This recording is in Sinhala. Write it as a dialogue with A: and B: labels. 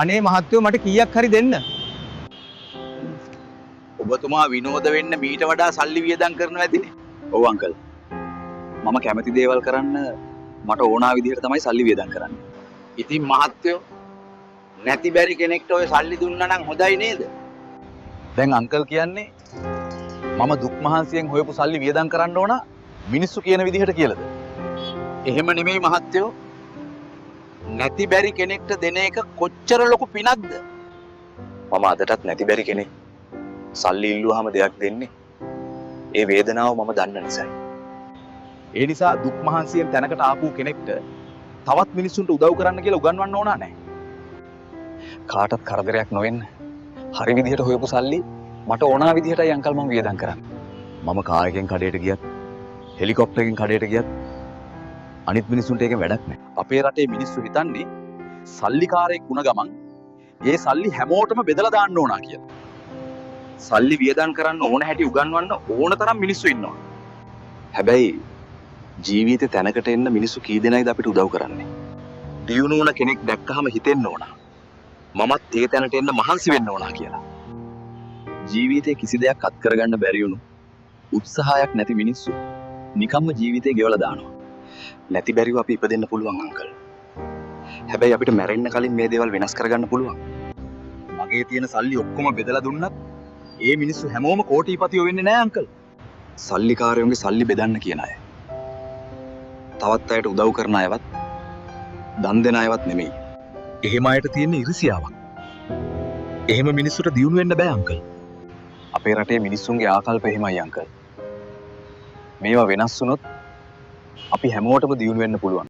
A: අනේ මහත්තයෝ මට කීයක් හරි දෙන්න.
B: ඔබතුමා විනෝද වෙන්න මීට වඩා සල්ලි වියදම් කරනවා ඇතිනේ. ඔව් අංකල්. මම කැමති දේවල් කරන්න මට ඕනා විදිහට තමයි සල්ලි වියදම් කරන්නේ. ඉතින් මහත්තයෝ නැති බැරි කෙනෙක්ට ඔය සල්ලි දුන්නා නම් හොඳයි නේද? දැන් අංකල් කියන්නේ මම දුක් මහන්සියෙන් හොයපු සල්ලි වියදම් කරන්න ඕන මිනිස්සු කියන විදිහට කියලාද? එහෙම නෙමෙයි මහත්තයෝ. නැති බැරි කෙනෙක්ට දෙන එක කොච්චර ලොකු පිනක්ද? මම අදටත් නැති බැරි කෙනෙක් සල්ලි ඉල්ලුවාම දෙයක් දෙන්නේ. ඒ වේදනාව මම දන්න නිසායි. ඒ නිසා දුක් මහන්සියෙන් තැනකට ආපු කෙනෙක්ට තවත් මිනිස්සුන්ට උදව් කරන්න කියලා උගන්වන්න ඕනා නැහැ. කාටවත් කරදරයක් නොවෙන්න හරි විදිහට හොයපු සල්ලි මට ඕනා විදිහටයි අංකල් මම වියදම් කරන්නේ. මම කාර් එකෙන් කඩේට ගියත් හෙලිකොප්ටර් එකෙන් කඩේට ගියත් අනිත් මිනිස්සුන්ට ඒක වැඩක් නැහැ. අපේ රටේ මිනිස්සු හිතන්නේ සල්ලිකාරයෙක් වුණ ගමන් ඒ සල්ලි හැමෝටම බෙදලා දාන්න ඕනා කියලා. සල්ලි වියදම් කරන්න ඕන හැටි උගන්වන්න ඕන තරම් මිනිස්සු ඉන්නවා. හැබැයි ජීවිතේ තැනකට එන්න මිනිස්සු කී දෙනයිද අපිට උදව් කරන්නේ? දියුණු වුණ කෙනෙක් දැක්කහම හිතෙන්න ඕන. මමත් ඒ තැනට එන්න මහන්සි වෙන්න ඕනා කියලා. ජීවිතේ කිසි දෙයක් අත් කරගන්න බැරි වුණු උත්සාහයක් නැති මිනිස්සු නිකම්ම ජීවිතේ ගෙවලා දානවා. නැති බැරිව අපි ඉපදෙන්න පුළුවන් අංකල්. හැබැයි අපිට මැරෙන්න කලින් මේ දේවල් වෙනස් කරගන්න පුළුවන්. මගේ තියෙන සල්ලි ඔක්කොම බෙදලා දුන්නත් ඒ මිනිස්සු හැමෝම කෝටිපතියෝ වෙන්නේ නැහැ අංකල්. සල්ලිකාරයෝගේ සල්ලි බෙදන්න කියන අය. තවත් අයට උදව් කරන අයවත් දන් දෙන අයවත් නෙමෙයි. එහෙම අයට තියෙන ඉරිසියාවක්. එහෙම මිනිස්සුන්ට දියුණු වෙන්න බෑ අංකල්. අපේ රටේ මිනිස්සුන්ගේ ආකල්ප එහෙමයි අංකල්. මේවා වෙනස් වුණොත් අපි හැමෝටම දියුණු වෙන්න පුළුවන්.